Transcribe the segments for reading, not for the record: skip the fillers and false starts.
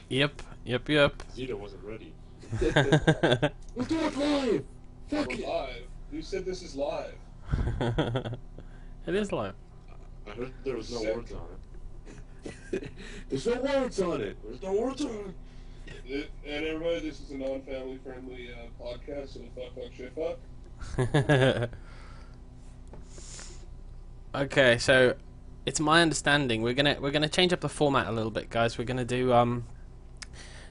Yep. Zeta wasn't ready. We'll do it live. Fuck We're it. live. Who said this is live? It is live. I heard there was no Sick. words on There's no words on it. There's no words on And everybody, this is a non-family friendly podcast, so fuck, shit, fuck. Okay, so it's my understanding we're gonna change up the format a little bit, guys. We're gonna do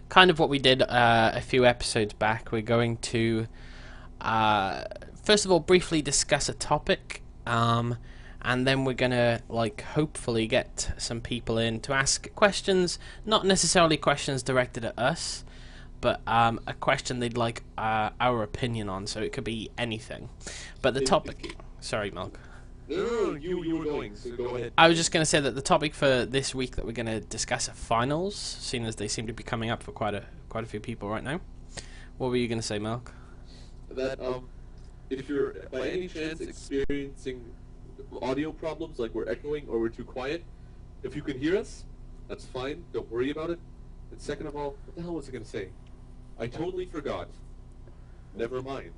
kind of what we did a few episodes back. We're going to first of all briefly discuss a topic, and then we're gonna hopefully get some people in to ask questions, not necessarily questions directed at us, but a question they'd like our opinion on. So it could be anything, but the topic. Sorry, Milk. No, you were going, so go ahead. I was just going to say that the topic for this week that we're going to discuss are finals, seeing as they seem to be coming up for quite a few people right now. What were you going to say, Milk? That if you're by any chance experiencing audio problems, like we're echoing or we're too quiet, if you can hear us, that's fine. Don't worry about it. And second of all, what the hell was I going to say? I totally forgot. Never mind.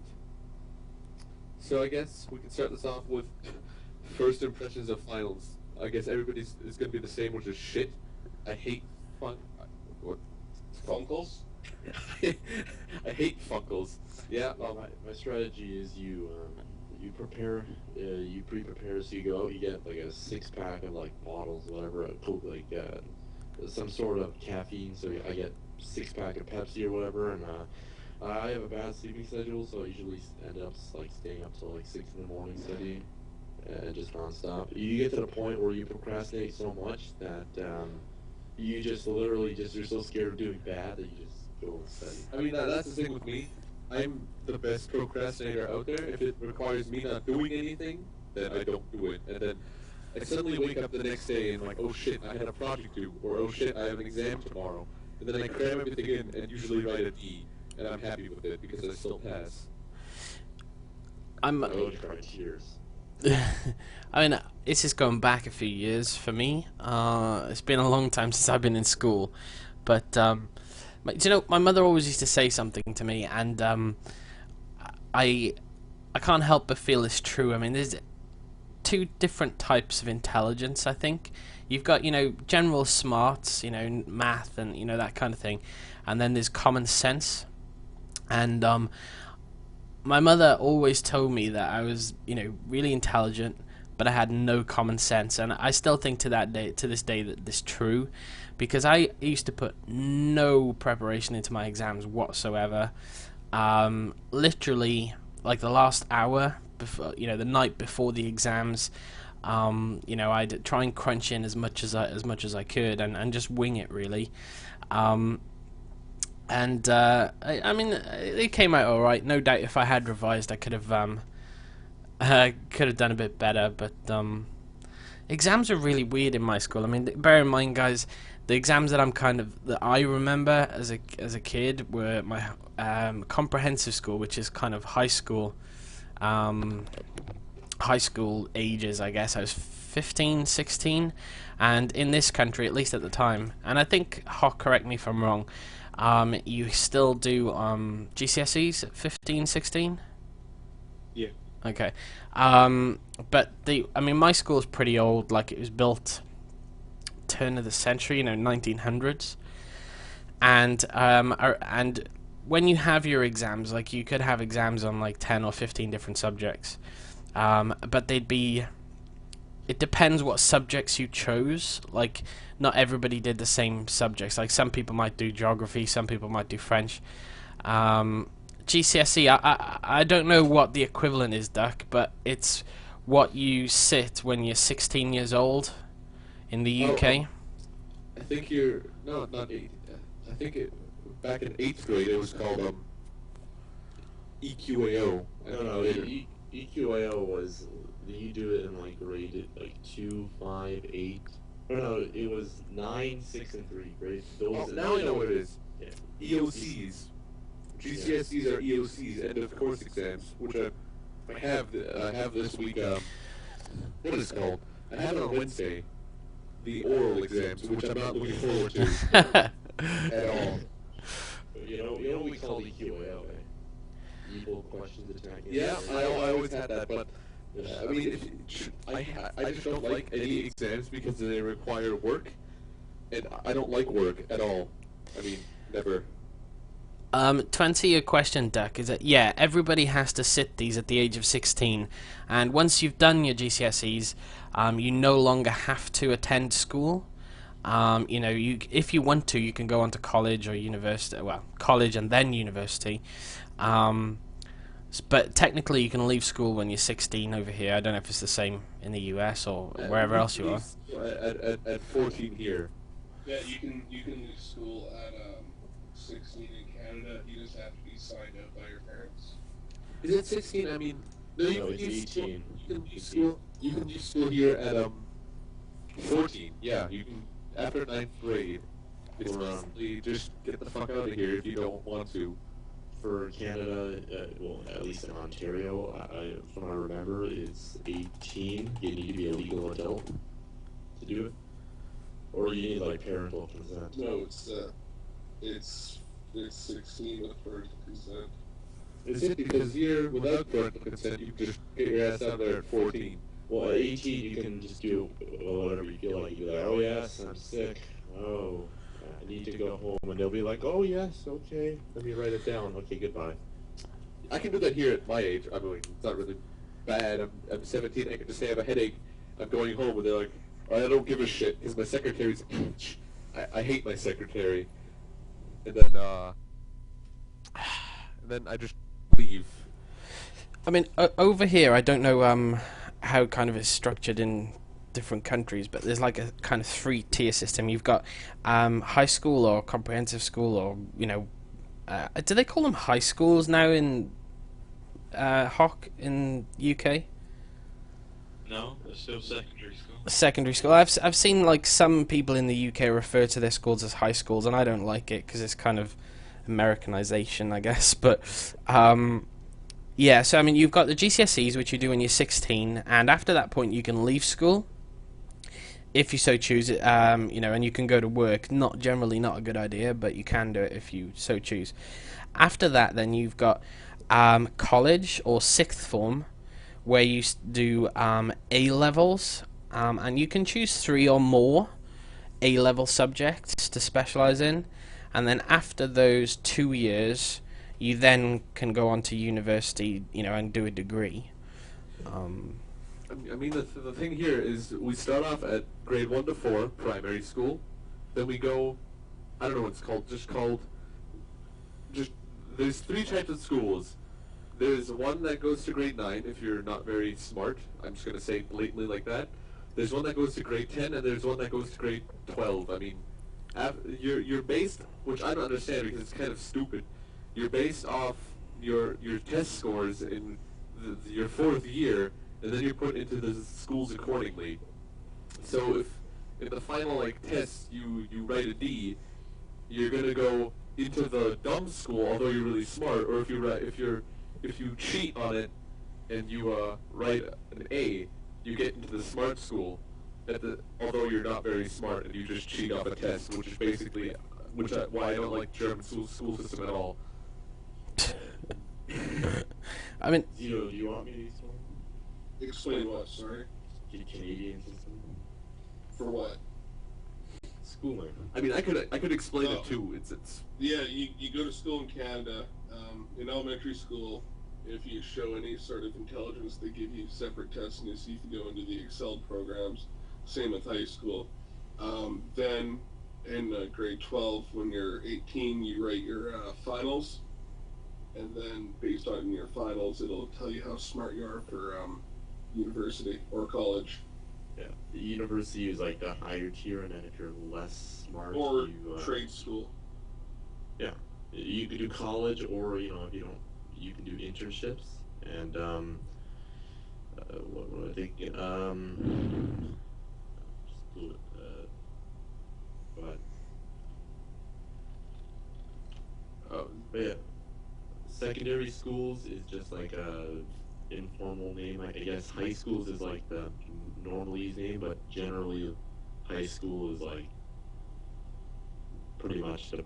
So I guess we can start this off with first impressions of finals. I guess everybody's is going to be the same, which is shit. I hate what? It's called? Funkles? I hate Funkles. Yeah. my strategy is you prepare, you pre-prepare, so you go out, you get like a 6-pack of like bottles, whatever, some sort of caffeine. So I get 6-pack of Pepsi or whatever, and I have a bad sleeping schedule, so I usually end up like staying up till like 6 in the morning studying, just nonstop. You get to the point where you procrastinate so much that you just literally you're so scared of doing bad that you just go and study. I mean, that's the thing with me. I'm the best procrastinator out there. If it requires me not doing anything, then I don't do it. And then I suddenly wake up the next day and like, oh shit, I had a project due, or oh shit, I have an exam tomorrow. And then I cram everything in and usually write a D. And I'm happy with it because I still pass. I would cry tears. I mean, it's just going back a few years for me. It's been a long time since I've been in school, but do you know, my mother always used to say something to me, and I can't help but feel it's true. I mean, there's two different types of intelligence, I think. You've got, general smarts, math and, that kind of thing. And then there's common sense. And my mother always told me that I was, really intelligent, but I had no common sense. And I still think to this day that this is true, because I used to put no preparation into my exams whatsoever. Literally, like the last hour before, the night before the exams, I'd try and crunch in as much as I could and just wing it, really. I mean, it came out all right. No doubt, if I had revised, I could have done a bit better. But exams are really weird in my school. I mean, bear in mind, guys, the exams that I remember as a kid were my comprehensive school, which is kind of high school ages, I guess. I was 15, 16, and in this country, at least at the time, and I think, Hawk, correct me if I'm wrong, you still do GCSEs at 15, 16? Yeah. Okay. But my school is pretty old. Like, it was built turn of the century, 1900s. And when you have your exams, like, you could have exams on like 10 or 15 different subjects. But it depends what subjects you chose. Like, not everybody did the same subjects. Like, some people might do geography, some people might do French. GCSE, I don't know what the equivalent is, Duck, but it's what you sit when you're 16 years old in the UK. I think you're not 8. I think back in 8th grade it was called EQAO. No, EQAO was, you do it in like grade like 2, 5, 8. No, it was 9, 6, and 3 grade. Those. Now I know what it is. Yeah. EOCs. GCSEs are EOCs, end of course exams, which I have this week. What is it called? I have it on Wednesday. The oral exams, which I'm not looking forward to. at all. We call the QA, evil questions attacking. Yeah, I always had that, but I mean, I just don't like any exams because they require work, and I don't like work at all. I mean, never. To answer your question, Duck, is that yeah, everybody has to sit these at the age of 16, and once you've done your GCSEs, you no longer have to attend school. If you want to, you can go on to college or university. Well, college and then university. But technically, you can leave school when you're 16 over here. I don't know if it's the same in the US or wherever else you are. At 14 here. Yeah, you can leave school at 16 in Canada. You just have to be signed out by your parents. Is it 16? I mean, no, No, it's 18. You can leave school. You can leave school here at 14. Yeah, you can after 9th grade. It's basically just get the fuck out of here if you don't want to. For Canada, well, at least in Ontario, from what I remember, it's 18. You need to be a legal adult to do it, or you need like parental consent. No, it's 16 with parental consent. Is it because here, without parental consent, you can just get your ass out there at 14? Well, at 18, you can just do whatever you feel like. You're like, oh yes, I'm sick. Oh, I need to go home, and they'll be like, oh yes, okay, let me write it down. Okay, goodbye. I can do that here at my age. I mean, it's not really bad. I'm 17. I can just say I have a headache. I'm going home, and they're like, I don't give a shit because my secretary's a bitch. I hate my secretary. And then I just leave. I mean, over here, I don't know how kind of it's structured in different countries, but there's like a kind of 3-tier system. You've got high school or comprehensive school, or do they call them high schools now in Hock in UK? No, it's still secondary school. Secondary school. I've seen like some people in the UK refer to their schools as high schools, and I don't like it because it's kind of Americanization, I guess. But yeah, so I mean, you've got the GCSEs, which you do when you're 16, and after that point, you can leave school if you so choose. And you can go to work. Not generally not a good idea, but you can do it if you so choose. After that, then you've got college or sixth form, where you do A levels, and you can choose 3 or more A level subjects to specialize in, and then after those 2 years, you then can go on to university, and do a degree. I mean, the thing here is we start off at grade 1 to 4, primary school. Then we go, I don't know what it's called, there's 3 types of schools. There's one that goes to grade 9 if you're not very smart. I'm just going to say blatantly like that. There's one that goes to grade 10, and there's one that goes to grade 12. I mean, you're based, which I don't understand because it's kind of stupid. You're based off your test scores in your 4th year, and then you're put into the schools accordingly. So if in the final test you write a D, you're gonna go into the dumb school, although you're really smart. Or if you cheat on it and you write an A, you get into the smart school. Although you're not very smart and you just cheat off a test, which is basically why I don't like German school system at all. I mean, Do you want me to explain? Explain what, sorry? The Canadian system? For what? Schooling. I mean, I could explain Oh. it too. It's Yeah, you go to school in Canada. In elementary school, if you show any sort of intelligence, they give you separate tests and you see if you go into the Excel programs. Same with high school. Then in grade 12, when you're 18, you write your finals. And then based on your finals, it'll tell you how smart you are for university or college. Yeah. The university is like the higher tier, and then if you're less smart, Or you trade school. yeah, you could do college, or if you don't, you can do internships. And what am I thinking? But yeah, secondary schools is just like a informal name. I guess high schools is like the normal used name, but generally high school is like pretty much the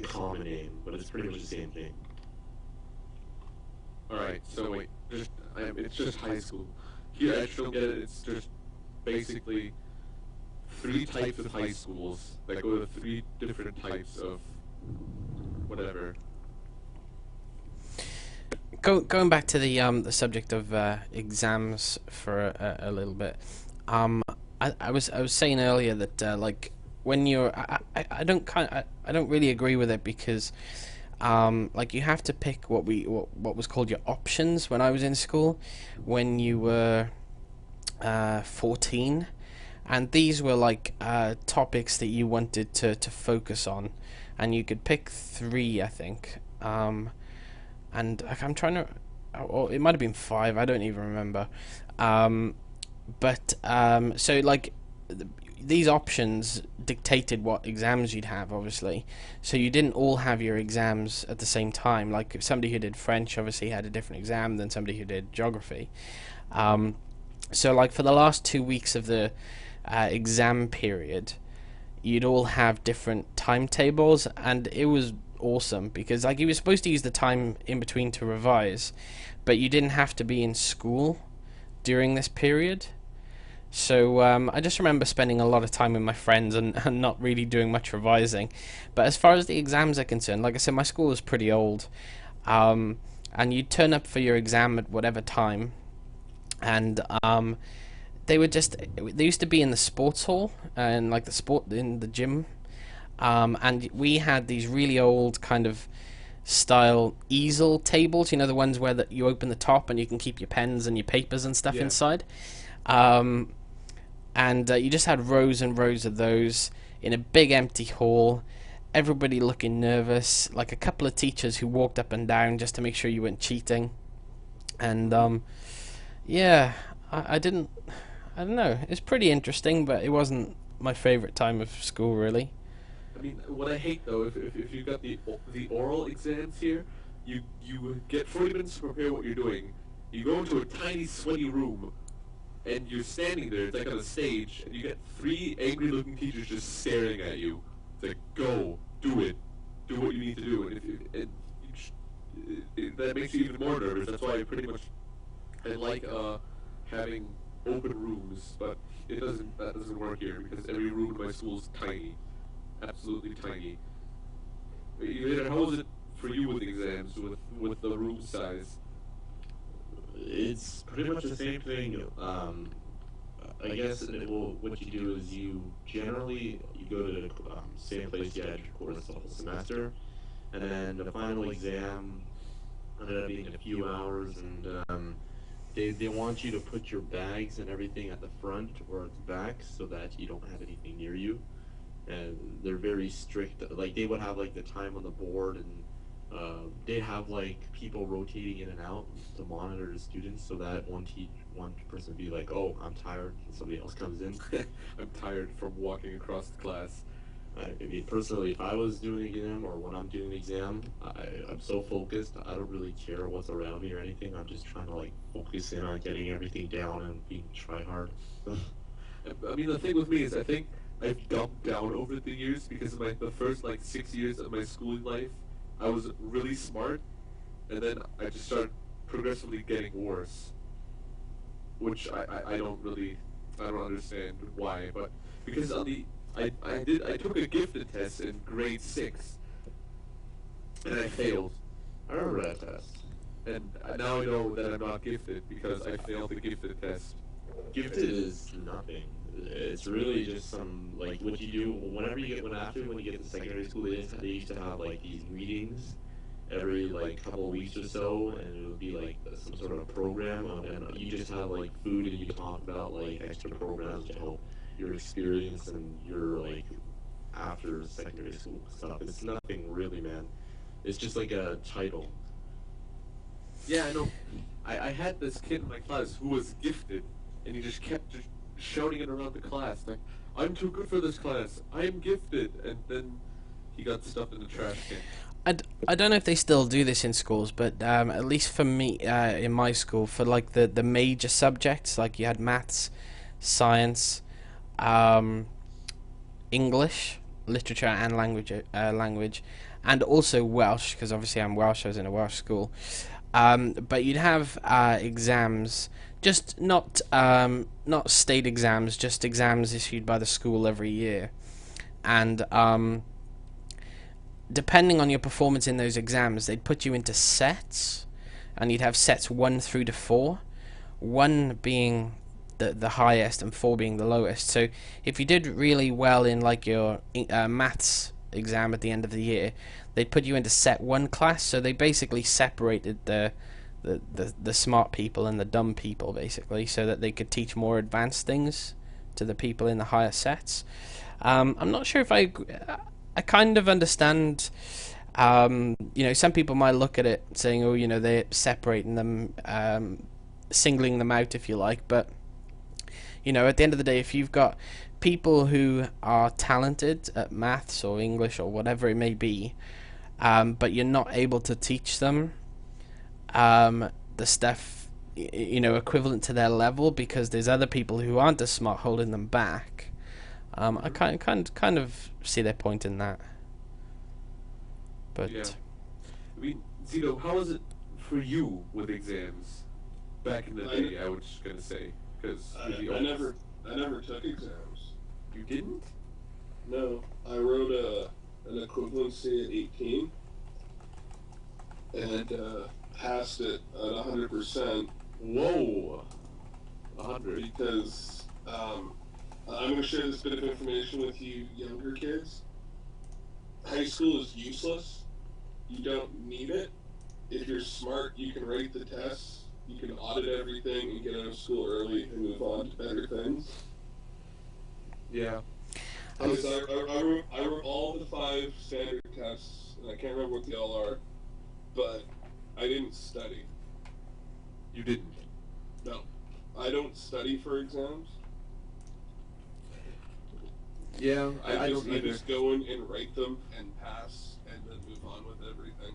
common name, but it's pretty much the same thing. Alright, so wait, it's just high school. Here, I just don't get it. It's just basically three types of high schools that go to three different types of whatever. Going back to the subject of exams for a little bit, I was saying earlier that like when you're I don't really agree with it because like you have to pick what was called your options when I was in school when you were 14, and these were like topics that you wanted to focus on, and you could pick three, I think. And like, I'm trying to, or it might have been five, I don't even remember. But so like these options dictated what exams you'd have, obviously. So you didn't all have your exams at the same time. Like if somebody who did French obviously had a different exam than somebody who did geography. So like for the last 2 weeks of the exam period, you'd all have different timetables, and it was awesome because like you were supposed to use the time in between to revise, but you didn't have to be in school during this period. So I just remember spending a lot of time with my friends and not really doing much revising. But as far as the exams are concerned, like I said, my school was pretty old, and you'd turn up for your exam at whatever time, and they used to be in the sports hall and like in the gym. And we had these really old kind of style easel tables, you know, the ones where you open the top and you can keep your pens and your papers and stuff inside. And you just had rows and rows of those in a big empty hall, everybody looking nervous, like a couple of teachers who walked up and down just to make sure you weren't cheating. And yeah, I don't know, it's pretty interesting, but it wasn't my favorite time of school, really. I mean, what I hate though, if you got the oral exams here, you get 40 minutes to prepare what you're doing. You go into a tiny sweaty room, and you're standing there. It's like on a stage, and you get three angry-looking teachers just staring at you. It's like, go, do it, do what you need to do, and that makes you even more nervous. That's why I like having open rooms, but that doesn't work here because every room in my school is tiny. Absolutely tiny. How was it for you with exams, with the room size? It's pretty much the same thing. I guess what you do is you generally go to the same place you had your course the whole semester, and then the final exam ended up being a few hours, and they want you to put your bags and everything at the front or at the back so that you don't have anything near you. And they're very strict. Like they would have like the time on the board, and they have like people rotating in and out to monitor the students, so that one person would be like, "Oh, I'm tired," and somebody else comes in. I'm tired from walking across the class. I mean, personally, if I was doing an exam or when I'm doing an exam, I'm so focused. I don't really care what's around me or anything. I'm just trying to like focus in on getting everything down and being try hard. I mean, the thing with me is I think I've dumbed down over the years because the first like 6 years of my schooling life, I was really smart, and then I just started progressively getting worse, which I don't understand why, but because I took a gifted test in grade 6, and I failed. I remember that test. And now I know that I'm not gifted because I failed the gifted test. Gifted is nothing. It's really just some like what you do when you get to secondary school. They used to have like these meetings every like couple of weeks or so, and it would be like some sort of program, and you just have like food and you talk about like extra programs to help your experience and your like after secondary school stuff. It's nothing really, man. It's just like a title. Yeah, I know. I had this kid in my class who was gifted, and he just kept shouting it around the class, like, "I'm too good for this class. I'm gifted," and then he got stuffed in the trash can. I don't know if they still do this in schools, but at least for me, in my school, for like the major subjects, like you had maths, science, English, literature and language, and also Welsh, because obviously I'm Welsh. I was in a Welsh school. But you'd have exams, just not state exams, just exams issued by the school every year, and depending on your performance in those exams, they'd put you into sets, and you'd have sets 1 through to 4, 1 being the highest and 4 being the lowest. So if you did really well in like your maths exam at the end of the year, they'd put you into set 1 class. So they basically separated the smart people and the dumb people, basically, so that they could teach more advanced things to the people in the higher sets. I'm not sure if I kind of understand. Some people might look at it saying, oh, they're separating them, singling them out, if you like, but at the end of the day, if you've got people who are talented at maths or English or whatever it may be, but you're not able to teach them the stuff equivalent to their level because there's other people who aren't as smart holding them back, I kind of see their point in that. But yeah. I mean, Zito, how was it for you with exams back in the day? I was just gonna say, because I never took exams. You didn't? No, I wrote an equivalency at 18 and passed it at 100%. Whoa, 100. Because I'm going to share this bit of information with you younger kids. High school is useless. You don't need it. If you're smart, you can write the tests, you can audit everything, and get out of school early and move on to better things. Yeah. I wrote all the 5 standard tests, and I can't remember what they all are, but I didn't study. You didn't? No. I don't study for exams. Yeah, I don't either. I just go in and write them and pass, and then move on with everything.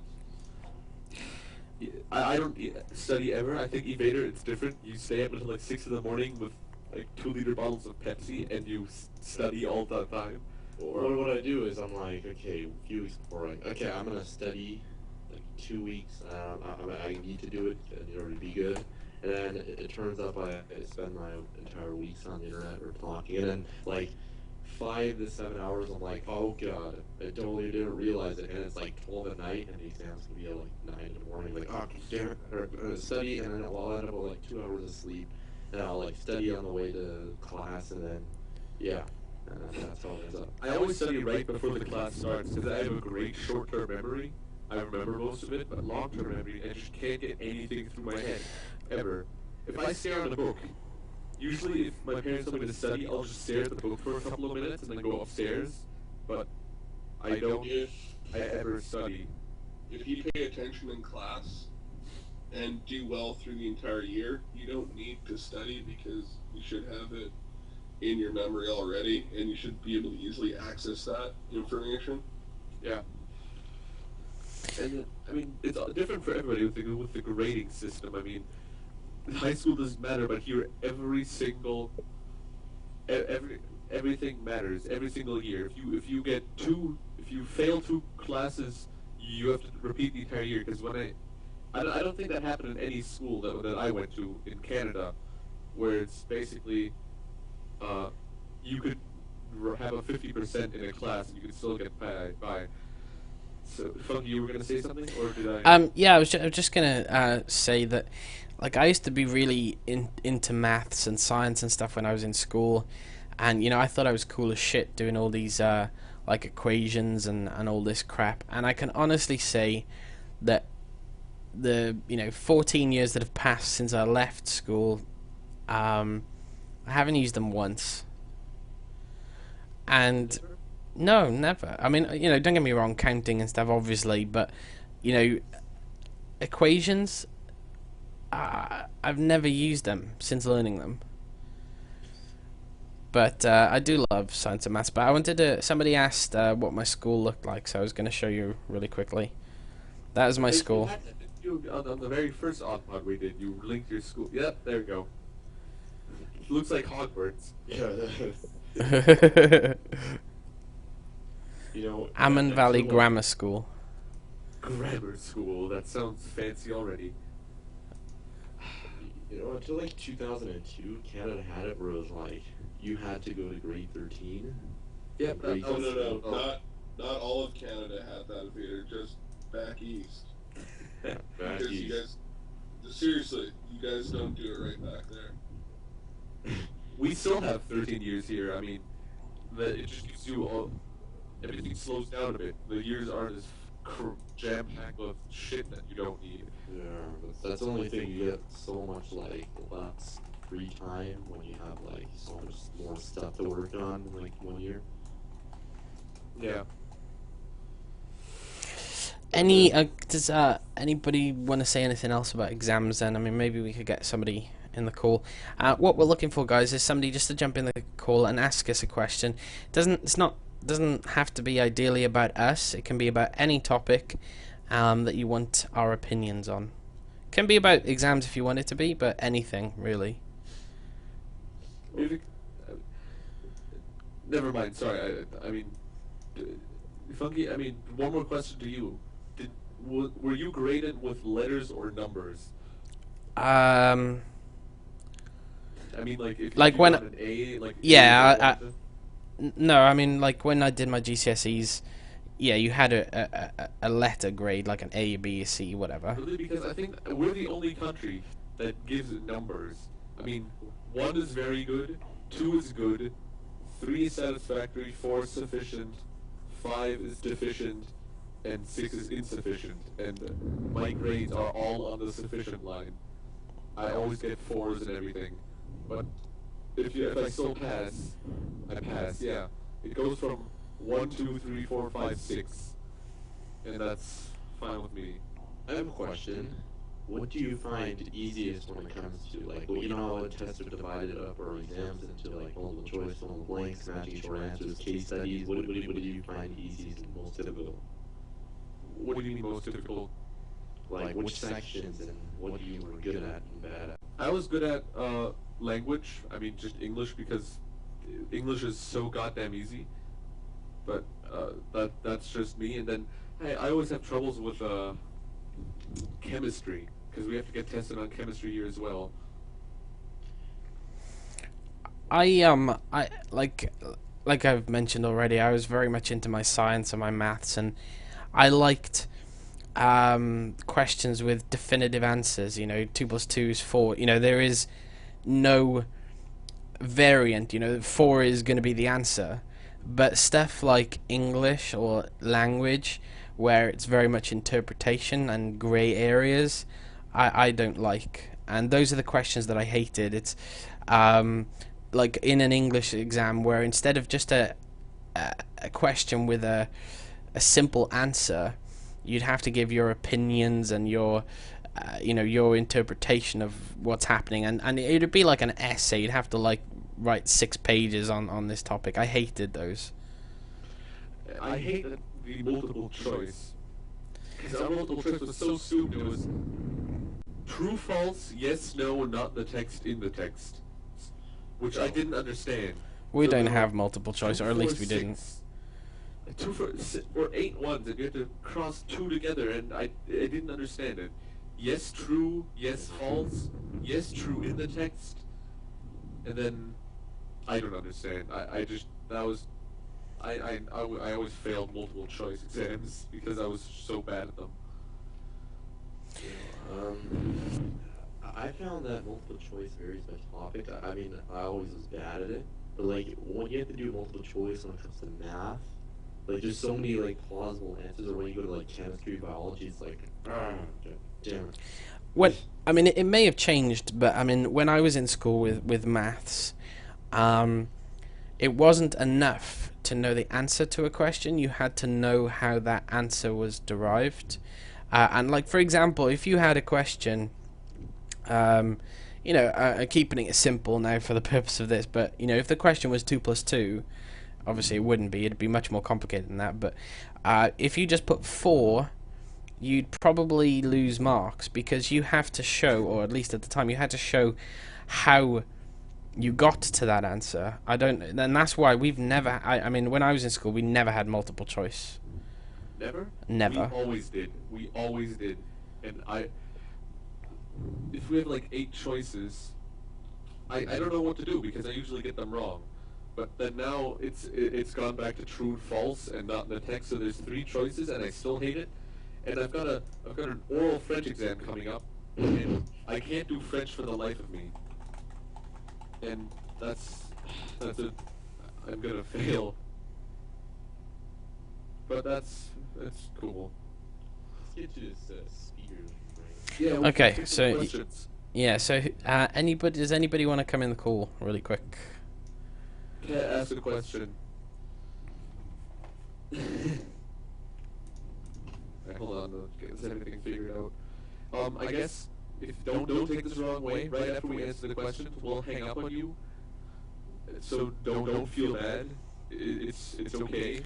Yeah, I don't study ever. I think Evader, it's different. You stay up until like 6 in the morning with like 2-liter bottles of Pepsi, and you study all the time. Or what I do is I'm like, okay, a few weeks before, okay, I'm gonna study like 2 weeks. I need to do it in order to be good. And then it turns up I spend my entire weeks on the internet or talking, and then like 5 to 7 hours, I'm like, oh god, I totally didn't realize it, and it's like 12 at night, and the exam's gonna be at like 9 in the morning, like, oh damn it, or study, and then I'll end up with like 2 hours of sleep, and I'll like study on the way to class, and then, yeah, and that's how it ends up. I always study right before the class starts because I have a great short-term memory. I remember most of it, but long-term memory, I just can't get anything through my head, ever. If I stare at a book, usually if my parents tell me to study, I'll just stare at the book for a couple of minutes and then go upstairs, but I don't ever study. If you pay attention in class and do well through the entire year, you don't need to study because you should have it in your memory already, and you should be able to easily access that information. Yeah. And I mean, it's different for everybody with the grading system. I mean, high school doesn't matter, but here everything matters every single year. If you fail 2 classes, you have to repeat the entire year. Because I don't think that happened in any school that I went to in Canada, where it's basically you could have a 50% in a class and you could still get by. So, Funky, you were gonna say something, or did I? Yeah, I was just gonna say that, like, I used to be really into maths and science and stuff when I was in school, and I thought I was cool as shit doing all these like equations and all this crap. And I can honestly say that the 14 years that have passed since I left school, I haven't used them once. And no, never. I mean, don't get me wrong, counting and stuff, obviously, but, equations, I've never used them since learning them. But I do love science and maths. But I wanted to, somebody asked what my school looked like, so I was going to show you really quickly. That is my school. On the very first Oddpod we did, you linked your school. Yep, there we go. It looks like Hogwarts. Yeah, You know, Ammon Valley until, Grammar School. Grammar school. That sounds fancy already. you know, until like 2002, Canada had it where it was like you had to go to grade 13. Yeah, Grade No, no, no. Oh. Not all of Canada had that, Peter. Just back east. Back Because you east. guys, seriously, you guys don't do it right back there. We still have 13 years here. I mean, it just gives you all. Everything slows down a bit. The years aren't as jam-packed with shit that you don't need. Yeah, that's the only thing. You get so much like less free time when you have like so much more stuff to work on in like 1 year. Yeah. Does anybody want to say anything else about exams then? I mean, maybe we could get somebody in the call. What we're looking for, guys, is somebody just to jump in the call and ask us a question. Doesn't have to be ideally about us. It can be about any topic that you want our opinions on. Can be about exams if you want it to be, but anything really. Music. Never mind. Sorry. I mean, Funky. I mean, one more question to you. Were you graded with letters or numbers? I mean, like if Like you when- got an A, like Yeah, No, I mean, like when I did my GCSEs, yeah, you had a letter grade, like an A, B, C, whatever. Really, because I think we're the only country that gives numbers. I mean, 1 is very good, 2 is good, 3 is satisfactory, 4 is sufficient, 5 is deficient, and 6 is insufficient. And my grades are all on the sufficient line. I always get 4s and everything. But if I still pass, I pass. Yeah, it goes from 1, 2, 3, 4, 5, 6, and that's fine with me. I have a question. What do you find easiest when it comes to like, well, you know how tests are divided up or exams into like multiple choice, fill in the blanks, matching short answers, case studies. What do you find easiest and most difficult? What do you mean most difficult? Like which sections and what you were good at and bad at? I was good at language. I mean, just English because English is so goddamn easy. But that's just me. And then I always have troubles with chemistry because we have to get tested on chemistry here as well. I like I've mentioned already, I was very much into my science and my maths, and I liked questions with definitive answers. 2 + 2 is 4. There is no variant. 4 is going to be the answer. But stuff like English or language, where it's very much interpretation and grey areas, I don't like. And those are the questions that I hated. It's like in an English exam where instead of just a question with a simple answer, you'd have to give your opinions and your your interpretation of what's happening, and it would be like an essay. You'd have to like write 6 pages on this topic. I hated those. I hate the multiple choice. Because our multiple choice was so stupid. It was true, false, yes, no, not the text in the text. Which I didn't understand. We So don't there were have multiple choice, or at 2, least 4, we didn't. 6. 2 for 8 ones, and you have to cross 2 together, and I didn't understand it. Yes, true, yes, false, yes, true in the text, and then I don't understand. I always failed multiple choice exams because I was so bad at them. I found that multiple choice varies by topic. I mean, I always was bad at it. But like when you have to do multiple choice when it comes to math, like there's so many like plausible answers. Or when you go to like chemistry, biology, it's like, damn it. I mean, it may have changed, but I mean, when I was in school with maths, it wasn't enough to know the answer to a question. You had to know how that answer was derived. And like, for example, if you had a question, keeping it simple now for the purpose of this, but if the question was 2 + 2, obviously it wouldn't be. It'd be much more complicated than that. But if you just put 4, you'd probably lose marks because you have to show, or at least at the time, you had to show how You got to that answer. I don't, and that's why we've never. I mean, when I was in school, we never had multiple choice. Never? Never. We always did. We always did. And if we have like 8 choices, I don't know what to do because I usually get them wrong. But then now it's gone back to true and false and not in the text. So there's 3 choices and I still hate it. And I've got an oral French exam coming up, and I can't do French for the life of me. And I'm gonna fail. But that's cool. Let's get to this speaker. Yeah. we Okay, can take so questions. yeah. So does anybody want to come in the call really quick? Can I ask a question? Alright, hold on, get this everything figured out. I guess if don't take this the wrong way. Right after we answer the question, we'll hang up on you. So don't feel bad. It's okay.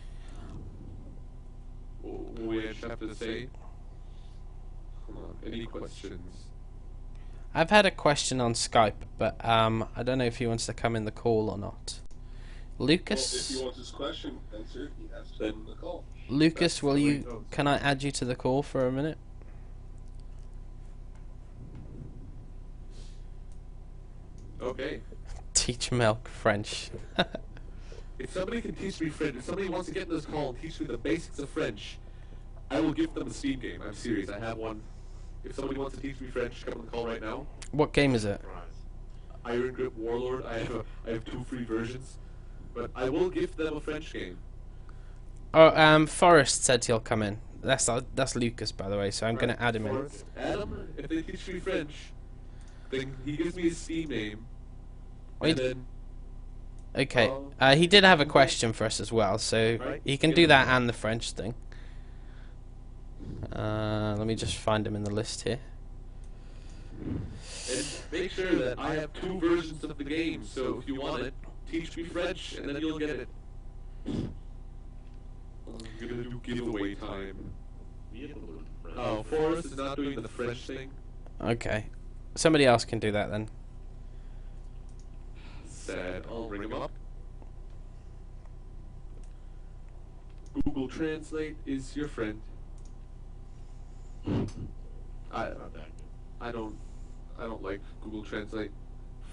We just have to say. Hold on. Any questions? I've had a question on Skype, but I don't know if he wants to come in the call or not. Well, if Lucas, he wants his question answered, he has to come in the call. Lucas, That's will the way it you? goes. Can I add you to the call for a minute? Okay. Teach Milk French. If somebody can teach me French, if somebody wants to get in this call and teach me the basics of French, I will give them a Steam game. I'm serious. I have one. If somebody wants to teach me French, come on the call right now. What game is it? Iron Grip Warlord. I have 2 free versions, but I will give them a French game. Oh, Forrest said he'll come in. That's Lucas, by the way. So I'm gonna Right, add him in. Forrest, add him. If they teach me French, then he gives me his Steam name, Wait. and then Okay. He did have a question for us as well, so Right. he can do that and the French thing. Let me just find him in the list here. and make sure that I have 2 versions of the game. So if you want it, teach me French, and then you'll get it. I'm gonna do giveaway time. We have a little friend. Oh, Forrest is not doing the French thing. Okay. Somebody else can do that then. Sad. I'll bring him up. Google Translate is your friend. Not that good. I don't like Google Translate.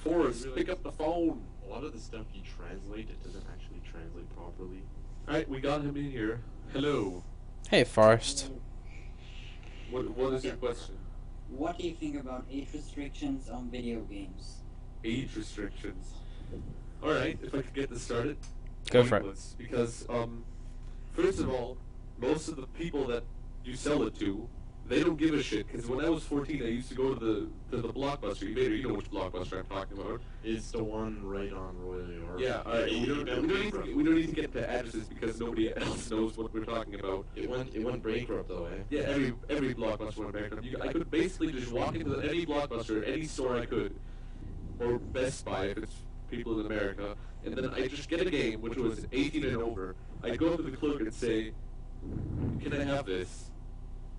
Forrest, Really? pick up the phone. A lot of the stuff you translate, it doesn't actually translate properly. Alright, we got him in here. Hello. Hey, Forrest. What is your question? What do you think about age restrictions on video games? Age restrictions. Alright, if I could get this started. Go for it. Pointless, because, first of all, most of the people that you sell it to, they don't give a shit. Because when I was 14, I used to go to the Blockbuster. You know which Blockbuster I'm talking about. It's the one right on Royal York. Yeah, alright. We don't need to get the addresses because nobody else knows what we're talking about. It went bankrupt though, eh? Yeah, every Blockbuster went bankrupt. I could basically just walk into any Blockbuster, any store I could, or Best Buy if it's people in America, and then I just get a game which was 18 and over. I'd go up to the clerk and say, "Can I have this?"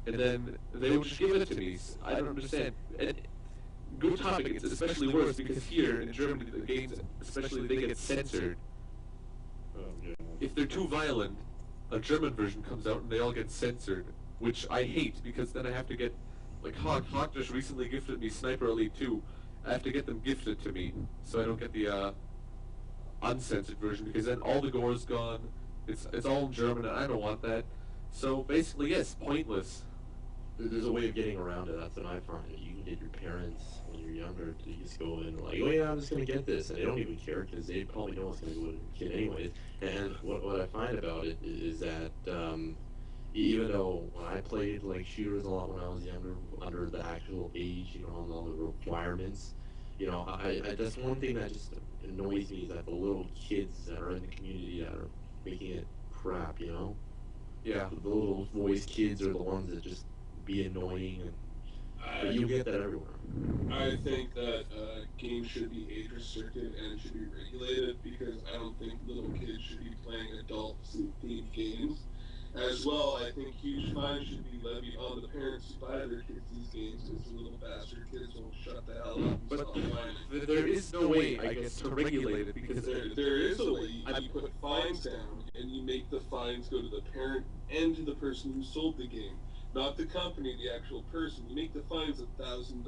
And then they would just give it to me. I don't understand. And good topic. It's especially worse because here in Germany the games, especially they get censored. Yeah. If they're too violent, a German version comes out and they all get censored, which I hate because then I have to get, like Hawk just recently gifted me Sniper Elite 2. I have to get them gifted to me so I don't get the uncensored version because then all the gore is gone. It's all in German and I don't want that. So basically, yes, pointless. There's a way of getting around it. That's what I find. You can get your parents when you're younger to just go in like, oh yeah, I'm just gonna get this, and they don't even care because they probably know what's gonna go to the kid anyways. And what I find about it is that even though when I played like shooters a lot when I was younger, under the actual age, and all the requirements, I that's one thing that just annoys me is that the little kids that are in the community that are making it crap, Yeah. the little voice kids are the ones that just be annoying, but you get that everywhere. I think that games should be age restricted and should be regulated because I don't think little kids should be playing adult-themed games. As well, I think huge fines should be levied on the parents who buy their kids these games because the little bastard kids won't shut the hell up and But stop whining. there is no way, I guess, to regulate it because There is a way. You put fines down, and you make the fines go to the parent and to the person who sold the game, not the company, the actual person. You make the fines $1,000.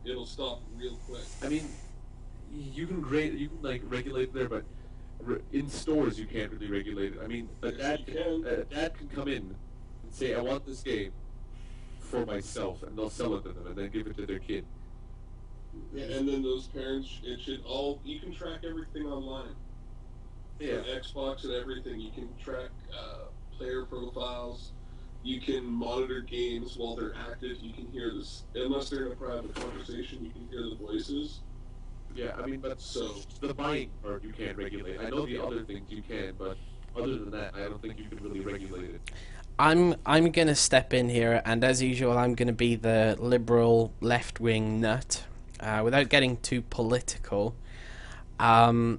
It'll stop real quick. I mean, you can like regulate there, but in stores you can't really regulate it. I mean, a Yes, you can. dad can come in and say, "I want this game for myself," and they'll sell it to them and then give it to their kid. Yeah, and then those parents, it should all, you can track everything online. Yeah. From Xbox and everything, you can track player profiles. You can monitor games while they're active. You can hear this, unless they're in a private conversation, you can hear the voices. Yeah, I mean, but So, the buying part you can't regulate. I know the other things you can, but other than that, I don't think you can really regulate it. I'm gonna step in here, and as usual, I'm gonna be the liberal left-wing nut, without getting too political. I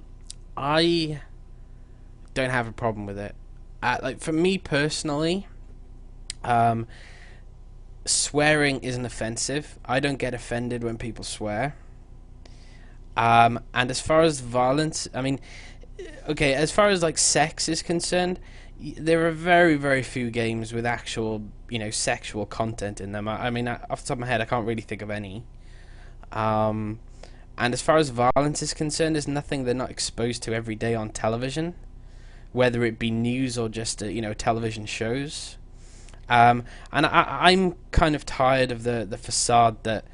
don't have a problem with it. Like for me personally, swearing isn't offensive. I don't get offended when people swear. And as far as violence, I mean, okay, as far as like sex is concerned, there are very, very few games with actual, sexual content in them. I mean, off the top of my head, I can't really think of any. And as far as violence is concerned, there's nothing they're not exposed to every day on television, whether it be news or just television shows. And I'm kind of tired of the facade that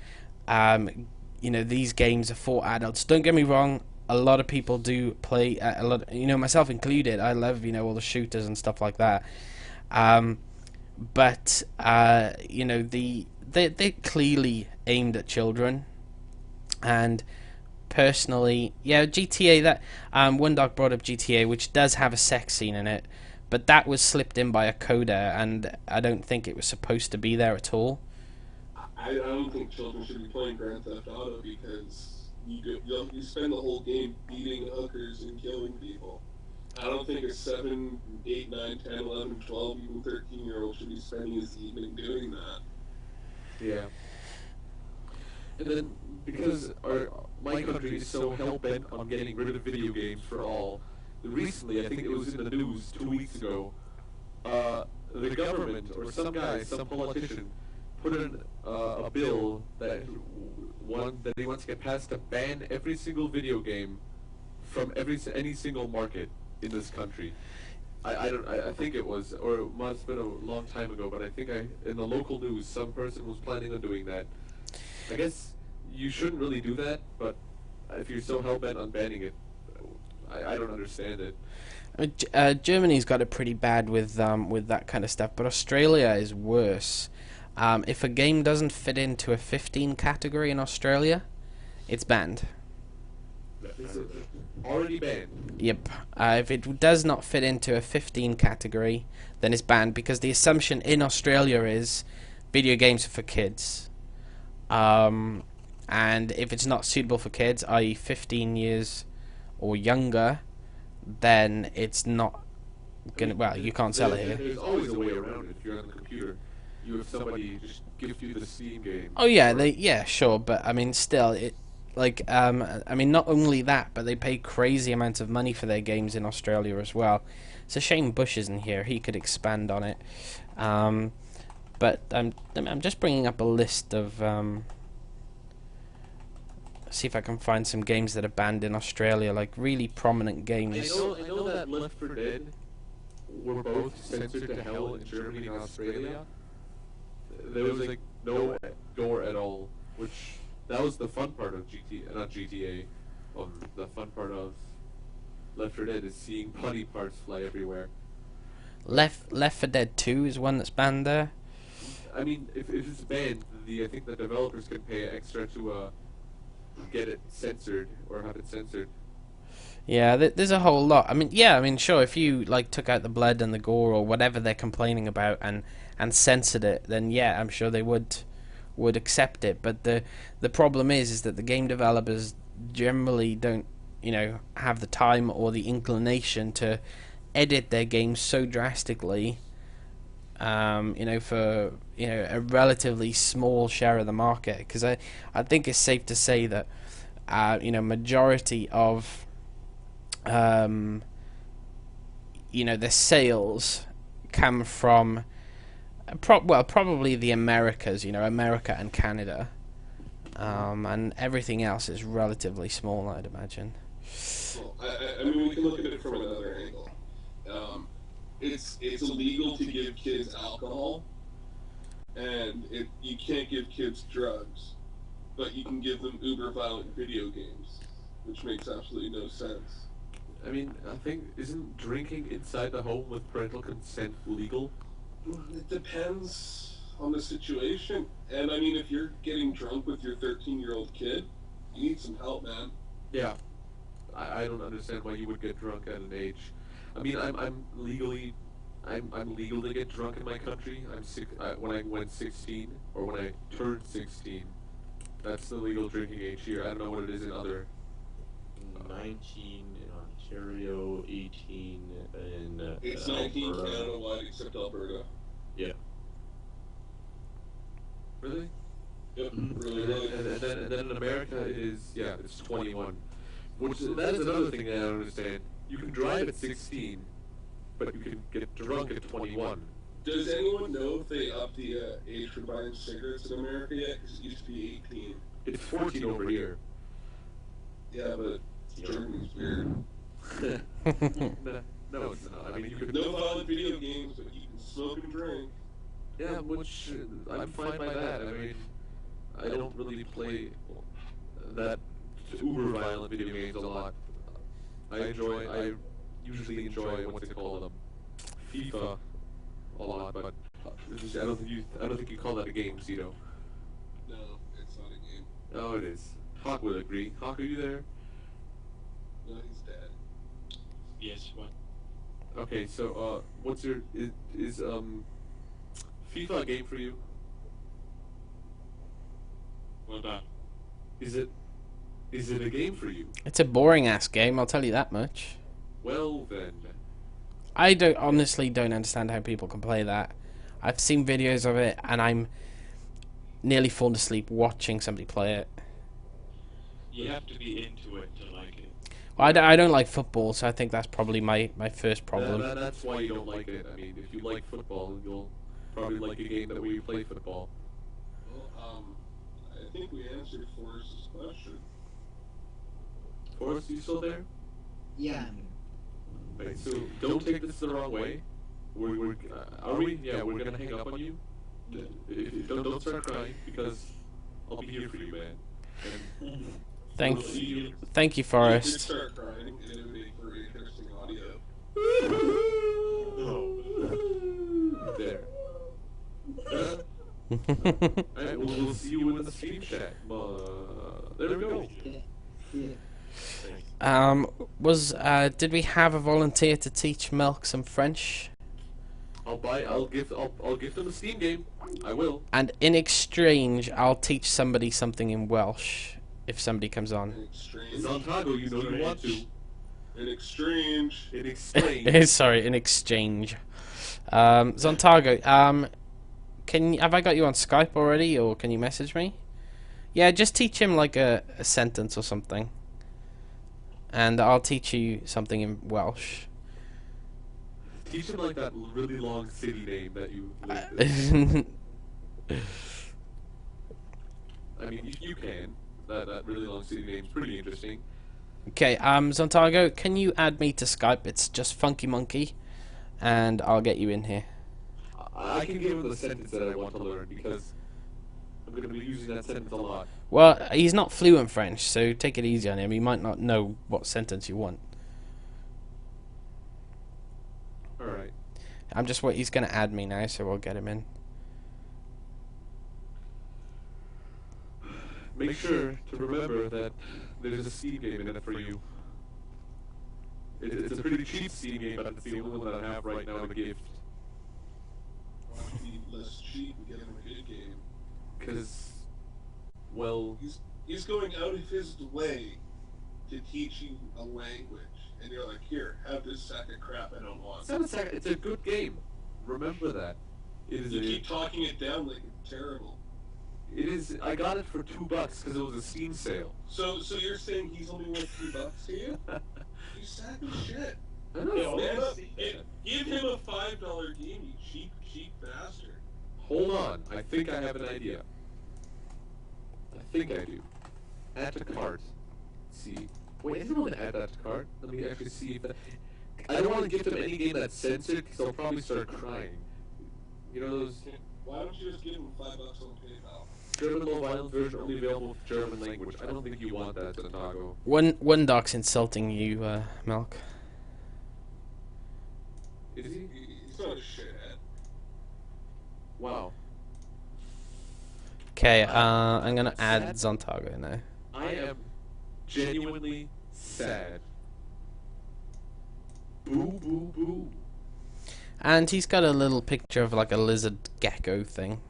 these games are for adults. Don't get me wrong, a lot of people do play a lot, myself included. I love all the shooters and stuff like that. But they're clearly aimed at children. And personally, yeah, GTA, that One Dog brought up GTA, which does have a sex scene in it, but that was slipped in by a coder, and I don't think it was supposed to be there at all. I don't think children should be playing Grand Theft Auto because you spend the whole game beating hookers and killing people. I don't think a 7, 8, 9, 10, 11, 12, even 13-year-old should be spending his evening doing that. Yeah. And then, because my country is so hell-bent on getting rid of video games for all, recently, I think it was in the news 2 weeks ago, the government, or some politician, put in a bill that he wants to get passed to ban every single video game from any single market in this country. I think it was, or it must have been a long time ago, but I think in the local news, some person was planning on doing that. I guess you shouldn't really do that, but if you're so hell-bent on banning it, I don't understand it. Germany's got it pretty bad with that kind of stuff, but Australia is worse. If a game doesn't fit into a 15 category in Australia, it's banned. Is it already banned? Yep. If it does not fit into a 15 category, then it's banned, because the assumption in Australia is video games are for kids. And if it's not suitable for kids, i.e. 15 years or younger, then it's not gonna. Well, you can't sell it here. There's always a way around it. If you're on the computer, you have somebody just gift you the Steam game. Oh yeah, sure, but I mean, still, not only that, but they pay crazy amounts of money for their games in Australia as well. It's a shame Bush isn't here; he could expand on it. But I'm just bringing up a list of. See if I can find some games that are banned in Australia, like really prominent games. I know that Left 4 Dead were both censored to hell in Germany and Australia. There was like no gore at all, which that was the fun part of GTA. The fun part of Left 4 Dead is seeing putty parts fly everywhere. Left 4 Dead 2 is one that's banned there. I mean, if it's banned, I think the developers could pay extra to get it censored or have it censored. Yeah, there's a whole lot. I mean, sure, if you like took out the blood and the gore or whatever they're complaining about and censored it, then yeah, I'm sure they would accept it. But the problem is that the game developers generally don't, have the time or the inclination to edit their games so drastically For a relatively small share of the market. Because I think it's safe to say that majority of the sales come from probably the Americas, America and Canada, and everything else is relatively small, I'd imagine. Well, I mean, we can look at it from another angle. It's illegal to give kids alcohol, and you can't give kids drugs, but you can give them uber violent video games, which makes absolutely no sense. I mean, I think, isn't drinking inside the home with parental consent legal? It depends on the situation. And I mean, if you're getting drunk with your 13-year-old kid, you need some help, man. Yeah. I don't understand why you would get drunk at an age. I mean, I'm legal to get drunk in my country. When I went 16, or when I turned 16, that's the legal drinking age here. I don't know what it is in other. 19 in Ontario, 18 in It's 19 Alberta. Canada-wide except Alberta. Yeah. Really? Yep, Mhm. really, And really. then in America it's 21. That is another thing that I don't understand. You can drive at 16, but you can get drunk at 21. Does anyone know if they upped the age for buying cigarettes in America yet? Because it used to be 18. It's 14 over here. Yeah, but Germany's weird. No, it's not. I mean, you could. No violent video games, but you can smoke and drink. Yeah, which I'm fine by that. I mean, I don't really play that uber violent video games a lot. I usually enjoy what's it called, FIFA a lot, but I don't think you call that a game, Zito. No, it's not a game. Oh, it is. Hawk would agree. Hawk, are you there? No, he's dead. Yes, what? Okay, so what's your is FIFA a game for you? Well done. Is it a game for you? It's a boring ass game, I'll tell you that much. Well then. I honestly don't understand how people can play that. I've seen videos of it and I'm nearly fallen asleep watching somebody play it. You have to be into it to like it. Well, I don't like football, so I think that's probably my first problem. That's why you don't like it. I mean, if you like football, you'll probably like a game where you play football. Well, I think we answered Forrest's question. Forrest, you still there? Yeah. Right, so don't take this the wrong way. Are we? Yeah, we're gonna hang up on you. Don't start crying, because I'll be here for you, man. And Thank we'll see you. you, You Forrest. could start crying, and it would make for interesting audio. There. Alright, we'll see you in the stream chat. There we go. Yeah. Did we have a volunteer to teach Milk some French? I'll give them a Steam game. I will. And in exchange, I'll teach somebody something in Welsh if somebody comes on. In exchange. Zantago, you know you want to. In exchange. In exchange. Sorry, in exchange. Zontago, have I got you on Skype already, or can you message me? Yeah, just teach him like a sentence or something, and I'll teach you something in Welsh. Teach him like that really long city name that you lived in. I mean, you can. That really long city name's pretty interesting. Okay, Zontago, can you add me to Skype? It's just Funky Monkey, and I'll get you in here. I can give him the sentence that I want to learn because I'm going to be using that sentence a lot. Well, he's not fluent French, so take it easy on him. He might not know what sentence you want. Alright. He's going to add me now, so we'll get him in. Make sure to remember that there's a Steam game in it for you. It's a pretty cheap Steam game, but it's the only one that I have right now as a gift. Why don't you be less cheap and get him a good game? Because, well, He's going out of his way to teach you a language, and you're like, here, have this sack of crap I don't want. it's a good game. Remember that. It is You a, keep talking it down like it's terrible. it is. I got it for $2 because it was a Steam sale. So you're saying he's only worth $2 to you? You sack of shit. I know. No, Man up. see Give him a $5 game, you cheap bastard. Hold on. I think I have an idea. I think I do. Add to cart. Let's see. Wait, is it on to add that to cart? Let me actually see if that... I don't want to give them any game that's censored because they'll probably start crying. You know those Why don't you just give him $5 on PayPal? German low violence version only available with German language? I don't think you want that, Santago. One doc's insulting you, Milk. Is he? He's not a shithead. Wow. Okay, I'm gonna add Zontago now. I am genuinely sad. Boo, boo, boo. And he's got a little picture of like a lizard gecko thing.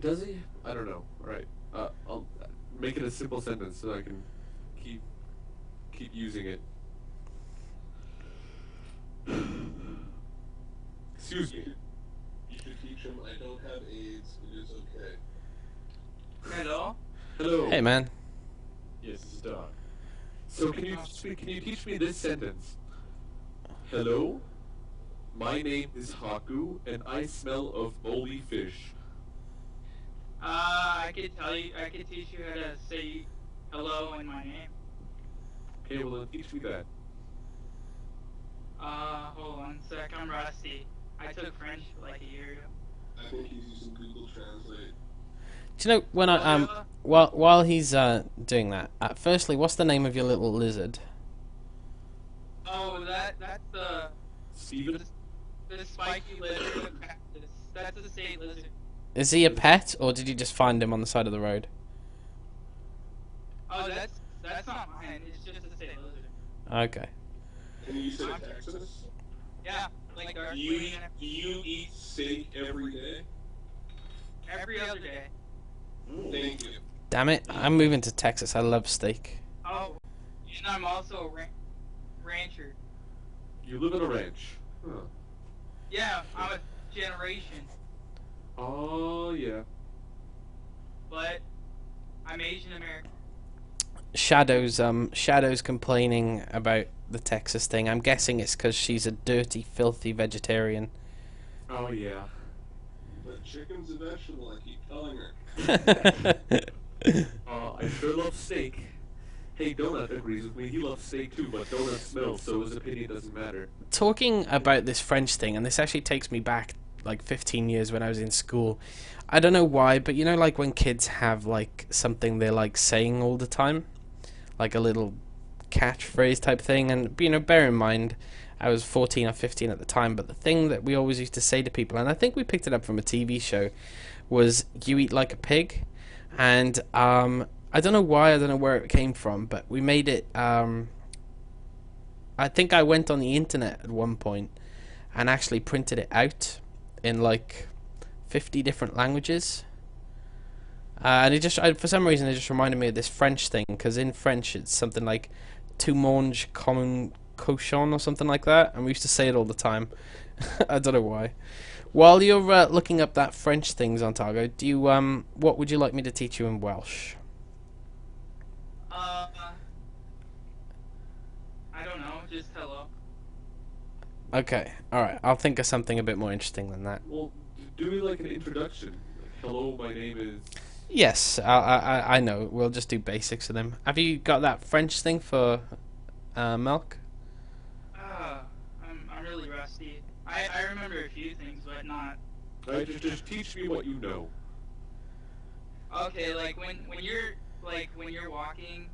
Does he? I don't know. Alright. I'll make it a simple sentence so I can keep using it. Excuse me. You should teach him I don't have AIDS, it is okay. Hello? Hello. Hey, man. Yes, it's a dog. So can you teach me this sentence? Hello? My name is Haku and I smell of moldy fish. I could teach you how to say hello in my name. Okay, well then teach me that. Hold on a sec, I'm rusty. I took French like a year ago. I think he's using Google Translate. Do you know when I while he's doing that? Firstly, what's the name of your little lizard? Oh, that's the Steven? the spiky lizard. That's the state lizard. Is he a pet, or did you just find him on the side of the road? Oh, that's not mine. It's just a state lizard. Okay. And you said Texas? Yeah, like our Do you eat steak every day? every other day. Thank you. Damn it! I'm moving to Texas. I love steak. Oh, and I'm also a rancher. You live in a ranch. Huh. Yeah, I'm a generation, Oh, yeah. but I'm Asian American. Shadow's complaining about the Texas thing. I'm guessing it's because she's a dirty, filthy vegetarian. Oh, yeah. But chicken's a vegetable, I keep telling her. Oh, I sure love steak. Hey, Donut agrees with me. He loves steak too, but Donut smells, so his opinion doesn't matter. Talking about this French thing, and this actually takes me back like 15 years when I was in school. I don't know why, but you know, like when kids have like something they're like saying all the time, like a little catchphrase type thing. And you know, bear in mind, I was 14 or 15 at the time, but the thing that we always used to say to people, and I think we picked it up from a TV show, was "You eat like a pig," and I don't know why, I don't know where it came from, but we made it. I think I went on the internet at one point and actually printed it out in like 50 different languages. And it just, for some reason, it just reminded me of this French thing, because in French it's something like "tout mange comme un cochon" or something like that, and we used to say it all the time. I don't know why. While you're looking up that French thing, Zontago, do you what would you like me to teach you in Welsh? I don't know, just hello. Okay, alright, I'll think of something a bit more interesting than that. Well, do we like an introduction? Like, hello, my name is... Yes, I know, we'll just do basics of them. Have you got that French thing for Milk? I'm really rusty. I remember a few things, but not. Just teach me what you know. Okay, like when you're walking